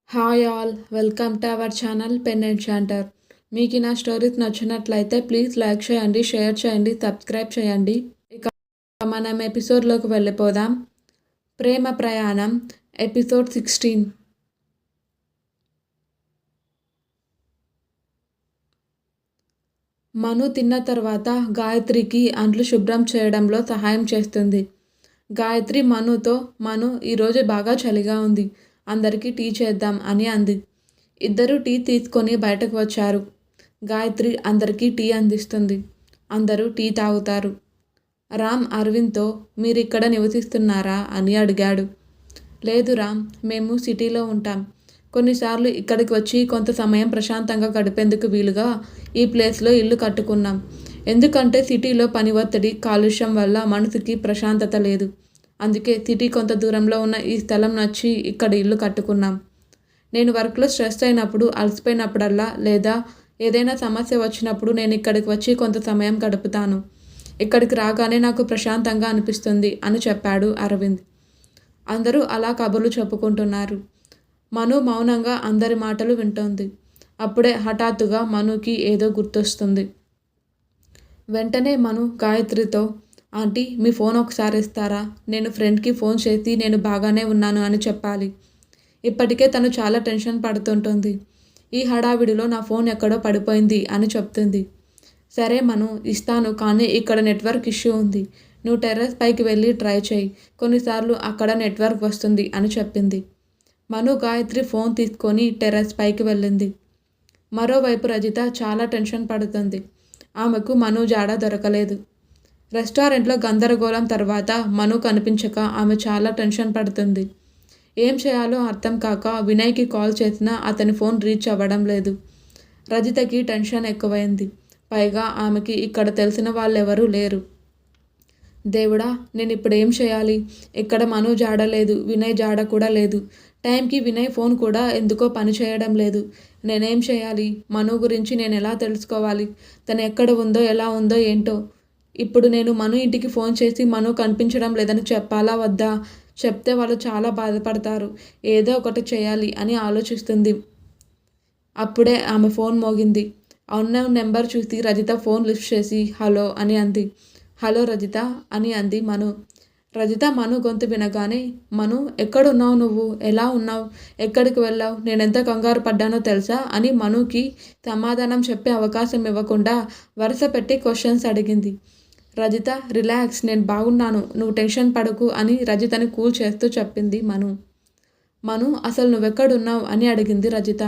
Hi all, welcome to our channel pen enchanter. మీకు నా stories నచ్చినట్లయితే ప్లీజ్ లైక్ చేయండి, షేర్ చేయండి, సబ్స్క్రైబ్ చేయండి. ఇక మనం ఎపిసోడ్లోకి వెళ్ళిపోదాం. ప్రేమ ప్రయాణం ఎపిసోడ్ 16. మను తిన్న తర్వాత గాయత్రికి అంట్లు శుభ్రం చేయడంలో సహాయం చేస్తుంది. గాయత్రి మనుతో, మను ఈరోజు బాగా చలిగా ఉంది, అందరికీ టీ చేద్దాం అని అంది. ఇద్దరూ టీ తీసుకొని బయటకు వచ్చారు. గాయత్రి అందరికీ టీ అందిస్తుంది. అందరూ టీ తాగుతారు. రామ్ అరవింద్తో, మీరిక్కడ నివసిస్తున్నారా అని అడిగాడు. లేదు రామ్, మేము సిటీలో ఉంటాం. కొన్నిసార్లు ఇక్కడికి వచ్చి కొంత సమయం ప్రశాంతంగా గడిపేందుకు వీలుగా ఈ ప్లేస్లో ఇల్లు కట్టుకున్నాం. ఎందుకంటే సిటీలో పని ఒత్తిడి, కాలుష్యం వల్ల మనసుకి ప్రశాంతత లేదు. అందుకే సిటీ కొంత దూరంలో ఉన్న ఈ స్థలం నచ్చి ఇక్కడ ఇల్లు కట్టుకున్నాం. నేను వర్క్లో స్ట్రెస్ అయినప్పుడు, అలసిపోయినప్పుడల్లా లేదా ఏదైనా సమస్య వచ్చినప్పుడు నేను ఇక్కడికి వచ్చి కొంత సమయం గడుపుతాను. ఇక్కడికి రాగానే నాకు ప్రశాంతంగా అనిపిస్తుంది అని చెప్పాడు అరవింద్. అందరూ అలా కబుర్లు చెప్పుకుంటున్నారు. మను మౌనంగా అందరి మాటలు వింటోంది. అప్పుడే హఠాత్తుగా మనుకి ఏదో గుర్తొస్తుంది. వెంటనే మను గాయత్రితో, ఆంటీ మీ ఫోన్ ఒకసారి ఇస్తారా? నేను ఫ్రెండ్కి ఫోన్ చేసి నేను బాగానే ఉన్నాను అని చెప్పాలి. ఇప్పటికే తను చాలా టెన్షన్ పడుతుంటుంది. ఈ హడావిడిలో నా ఫోన్ ఎక్కడో పడిపోయింది అని చెప్తుంది. సరే మను, ఇస్తాను, కానీ ఇక్కడ నెట్వర్క్ ఇష్యూ ఉంది. నువ్వు టెర్రస్ పైకి వెళ్ళి ట్రై చేయి, కొన్నిసార్లు అక్కడ నెట్వర్క్ వస్తుంది అని చెప్పింది. మను గాయత్రి ఫోన్ తీసుకొని టెర్రస్ పైకి వెళ్ళింది. మరోవైపు రజిత చాలా టెన్షన్ పడుతుంది. ఆమెకు మను జాడ దొరకలేదు. రెస్టారెంట్లో గందరగోళం తర్వాత మను కనిపించక ఆమె చాలా టెన్షన్ పడుతుంది. ఏం చేయాలో అర్థం కాక వినయ్కి కాల్ చేసినా అతని ఫోన్ రీచ్ అవ్వడం లేదు. రజితకి టెన్షన్ ఎక్కువైంది. పైగా ఆమెకి ఇక్కడ తెలిసిన వాళ్ళెవరూ లేరు. దేవుడా, నేను ఇప్పుడు ఏం చేయాలి? ఇక్కడ మను జాడ లేదు, వినయ్ జాడ కూడా లేదు. టైంకి వినయ్ ఫోన్ కూడా ఎందుకో పని చేయడం లేదు. నేనేం చేయాలి? మను గురించి నేను ఎలా తెలుసుకోవాలి? తను ఎక్కడ ఉందో, ఎలా ఉందో ఏంటో. ఇప్పుడు నేను మను ఇంటికి ఫోన్ చేసి మను కనిపించడం లేదని చెప్పాలా వద్దా? చెప్తే వాళ్ళు చాలా బాధపడతారు. ఏదో ఒకటి చేయాలి అని ఆలోచిస్తుంది. అప్పుడే ఆమె ఫోన్ మోగింది. అన్నోన్ నెంబర్ చూసి రజిత ఫోన్ లిఫ్ట్ చేసి హలో అని అంది. హలో రజిత అని అంది మను. రజిత మను గొంతు వినగానే, మను ఎక్కడున్నావు నువ్వు? ఎలా ఉన్నావు? ఎక్కడికి వెళ్ళావు? నేనెంత కంగారు పడ్డానో తెలుసా అని మనుకి సమాధానం చెప్పే అవకాశం ఇవ్వకుండా వరుస పెట్టి క్వశ్చన్స్ అడిగింది. రజిత, రిలాక్స్, నేను బాగున్నాను, నువ్వు టెన్షన్ పడకు అని రజితని కూల్ చేస్తూ చెప్పింది మను. మను, అసలు నువ్వెక్కడున్నావు అని అడిగింది రజిత.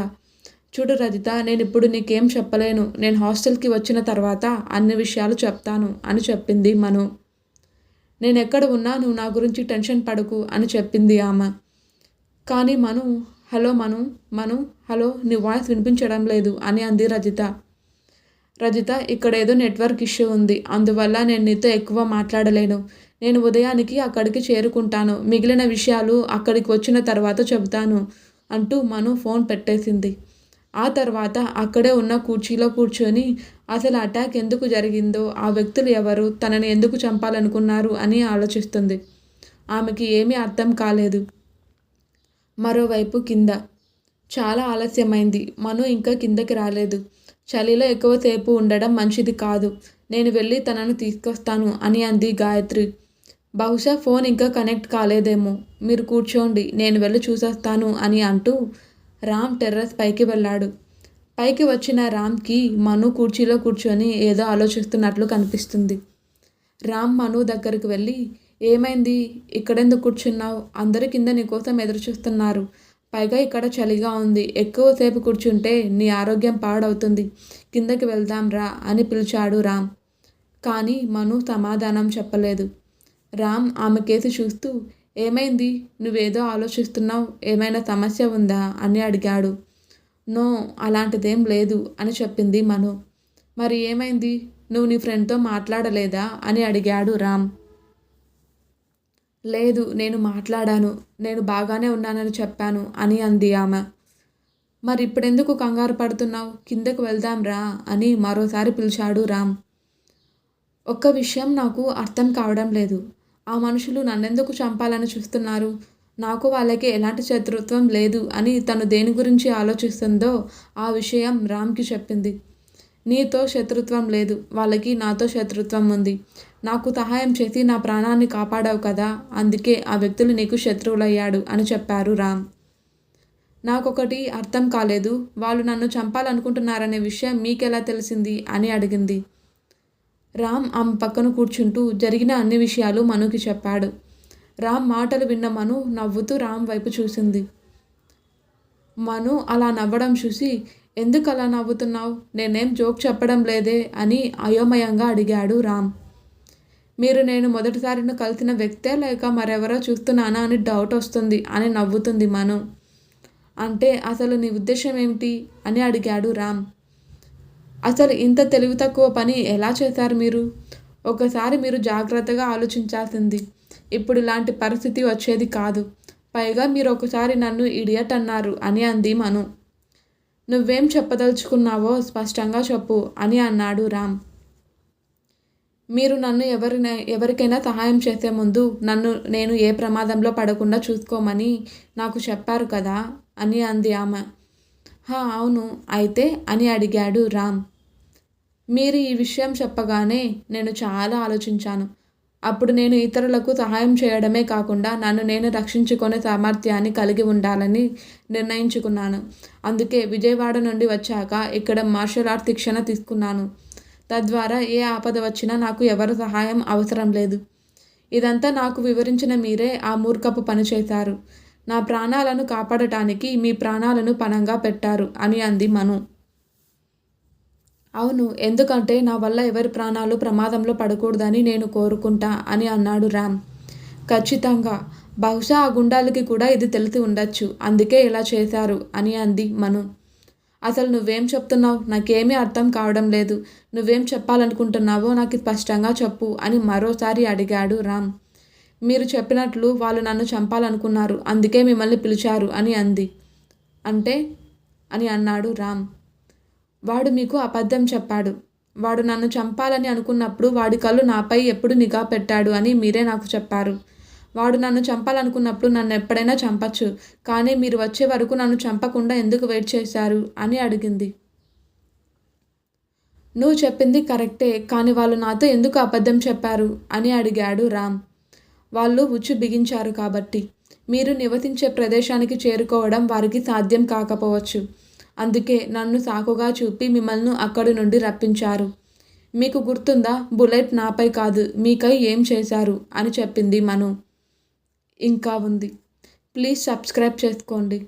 చూడు రజిత, నేను ఇప్పుడు నీకేం చెప్పలేను. నేను హాస్టల్కి వచ్చిన తర్వాత అన్ని విషయాలు చెప్తాను అని చెప్పింది మను. నేను ఎక్కడ ఉన్నా నువ్వు నా గురించి టెన్షన్ పడకు అని చెప్పింది ఆమె. కానీ మను, హలో మను, మను హలో, నీ వాయిస్ వినిపించడం లేదు అని అంది రజిత. రజిత, ఇక్కడ ఏదో నెట్వర్క్ ఇష్యూ ఉంది, అందువల్ల నేను నీతో ఎక్కువ మాట్లాడలేను. నేను ఉదయానికి అక్కడికి చేరుకుంటాను, మిగిలిన విషయాలు అక్కడికి వచ్చిన తర్వాత చెబుతాను అంటూ మను ఫోన్ పెట్టేసింది. ఆ తర్వాత అక్కడే ఉన్న కుర్చీలో కూర్చొని అసలు అటాక్ ఎందుకు జరిగిందో, ఆ వ్యక్తులు ఎవరు, తనని ఎందుకు చంపాలనుకున్నారు అని ఆలోచిస్తుంది. ఆమెకి ఏమీ అర్థం కాలేదు. మరోవైపు కింద చాలా ఆలస్యమైంది. మను ఇంకా కిందకి రాలేదు. చలిలో ఎక్కువసేపు ఉండడం మంచిది కాదు. నేను వెళ్ళి తనను తీసుకొస్తాను అని అంది గాయత్రి. బహుశా ఫోన్ ఇంకా కనెక్ట్ కాలేదేమో, మీరు కూర్చోండి, నేను వెళ్ళి చూసొస్తాను అని అంటూ రామ్ టెర్రస్ పైకి వెళ్ళాడు. పైకి వచ్చిన రామ్కి మను కుర్చీలో కూర్చొని ఏదో ఆలోచిస్తున్నట్లు కనిపిస్తుంది. రామ్ మను దగ్గరికి వెళ్ళి, ఏమైంది? ఇక్కడెందుకు కూర్చున్నావు? అందరూ కింద నీకోసం ఎదురు చూస్తున్నారు. పైగా ఇక్కడ చలిగా ఉంది. ఎక్కువసేపు కూర్చుంటే నీ ఆరోగ్యం పాడవుతుంది. కిందకి వెళ్దాం రా అని పిలిచాడు రామ్. కానీ మను సమాధానం చెప్పలేదు. రామ్ ఆమె కేసి చూస్తూ, ఏమైంది? నువ్వేదో ఆలోచిస్తున్నావు, ఏమైనా సమస్య ఉందా అని అడిగాడు. నో, అలాంటిదేం లేదు అని చెప్పింది మను. మరి ఏమైంది? నువ్వు నీ ఫ్రెండ్తో మాట్లాడలేదా అని అడిగాడు రామ్. లేదు, నేను మాట్లాడాను, నేను బాగానే ఉన్నానని చెప్పాను అని అంది ఆమె. మరి ఇప్పుడెందుకు కంగారు పడుతున్నావు? కిందకు వెళ్దాం రా అని మరోసారి పిలిచాడు రామ్. ఒక్క విషయం నాకు అర్థం కావడం లేదు. ఆ మనుషులు నన్నెందుకు చంపాలని చూస్తున్నారు? నాకు వాళ్ళకి ఎలాంటి శత్రుత్వం లేదు అని తను దేని గురించి ఆలోచిస్తుందో ఆ విషయం రామ్కి చెప్పింది. నీతో శత్రుత్వం లేదు, వాళ్ళకి నాతో శత్రుత్వం ఉంది. నాకు సహాయం చేసి నా ప్రాణాన్ని కాపాడావు కదా, అందుకే ఆ వ్యక్తులు నీకు శత్రువులయ్యాడు అని చెప్పారు రామ్. నాకొకటి అర్థం కాలేదు, వాళ్ళు నన్ను చంపాలనుకుంటున్నారనే విషయం మీకెలా తెలిసింది అని అడిగింది. రామ్ ఆమె పక్కన కూర్చుంటూ జరిగిన అన్ని విషయాలు మనుకి చెప్పాడు. రామ్ మాటలు విన్న మను నవ్వుతూ రామ్ వైపు చూసింది. మను అలా నవ్వడం చూసి, ఎందుకు అలా నవ్వుతున్నావు, నేనేం జోక్ చెప్పడం లేదే అని అయోమయంగా అడిగాడు రామ్. మీరు నేను మొదటిసారిన కలిసిన వ్యక్తే లేక మరెవరో చూస్తున్నానా అని డౌట్ వస్తుంది అని నవ్వుతుంది మను. అంటే అసలు నీ ఉద్దేశం ఏమిటి అని అడిగాడు రామ్. అసలు ఇంత తెలివి తక్కువ పని ఎలా చేశారు మీరు? ఒకసారి మీరు జాగ్రత్తగా ఆలోచించాల్సింది. ఇప్పుడు ఇలాంటి పరిస్థితి వచ్చేది కాదు. పైగా మీరు ఒకసారి నన్ను ఇడియట్ అన్నారు అని అంది మను. నువ్వేం చెప్పదలుచుకున్నావో స్పష్టంగా చెప్పు అని అన్నాడు రామ్. మీరు నన్ను ఎవరికైనా సహాయం చేసే ముందు నేను ఏ ప్రమాదంలో పడకుండా చూసుకోమని నాకు చెప్పారు కదా అని అంది ఆమె. అవును, అయితే అని అడిగాడు రామ్. మీరు ఈ విషయం చెప్పగానే నేను చాలా ఆలోచించాను. అప్పుడు నేను ఇతరులకు సహాయం చేయడమే కాకుండా నన్ను నేను రక్షించుకునే సామర్థ్యాన్ని కలిగి ఉండాలని నిర్ణయించుకున్నాను. అందుకే విజయవాడ నుండి వచ్చాక ఇక్కడ మార్షల్ ఆర్ట్స్ శిక్షణ తీసుకున్నాను. తద్వారా ఏ ఆపద వచ్చినా నాకు ఎవరి సహాయం అవసరం లేదు. ఇదంతా నాకు వివరించిన మీరే ఆ మూర్ఖపు పని చేశారు. నా ప్రాణాలను కాపాడటానికి మీ ప్రాణాలను పణంగా పెట్టారు అని అంది మను. అవును, ఎందుకంటే నా వల్ల ఎవరి ప్రాణాలు ప్రమాదంలో పడకూడదని నేను కోరుకుంటా అని అన్నాడు రామ్. ఖచ్చితంగా, బహుశా ఆ గుండాలకి కూడా ఇది తెలిసి ఉండొచ్చు, అందుకే ఇలా చేశారు అని అంది మను. అసలు నువ్వేం చెప్తున్నావు, నాకేమీ అర్థం కావడం లేదు. నువ్వేం చెప్పాలనుకుంటున్నావో నాకు స్పష్టంగా చెప్పు అని మరోసారి అడిగాడు రామ్. మీరు చెప్పినట్లు వాళ్ళు నన్ను చంపాలనుకున్నారు, అందుకే మిమ్మల్ని పిలిచారు అని అంది. అంటే అని అన్నాడు రామ్. వాడు మీకు అబద్ధం చెప్పాడు. వాడు నన్ను చంపాలని అనుకున్నప్పుడు వాడి కళ్ళు నాపై ఎప్పుడు నిఘా పెట్టాడు అని మీరే నాకు చెప్పారు. వాడు నన్ను చంపాలనుకున్నప్పుడు నన్ను ఎప్పుడైనా చంపచ్చు, కానీ మీరు వచ్చే వరకు నన్ను చంపకుండా ఎందుకు వెయిట్ చేశారు అని అడిగింది. నువ్వు చెప్పింది కరెక్టే, కానీ వాళ్ళు నాతో ఎందుకు అబద్ధం చెప్పారు అని అడిగాడు రామ్. వాళ్ళు ఉచ్చు బిగించారు కాబట్టి. మీరు నివసించే ప్రదేశానికి చేరుకోవడం వారికి సాధ్యం కాకపోవచ్చు. అందుకే నన్ను సాకుగా చూపి మిమ్మల్ని అక్కడి నుండి రప్పించారు. మీకు గుర్తుందా, బుల్లెట్ నాపై కాదు మీకై ఏం చేశారు అని చెప్పింది మను. ఇంకా ఉంది. ప్లీజ్ సబ్స్క్రైబ్ చేసుకోండి.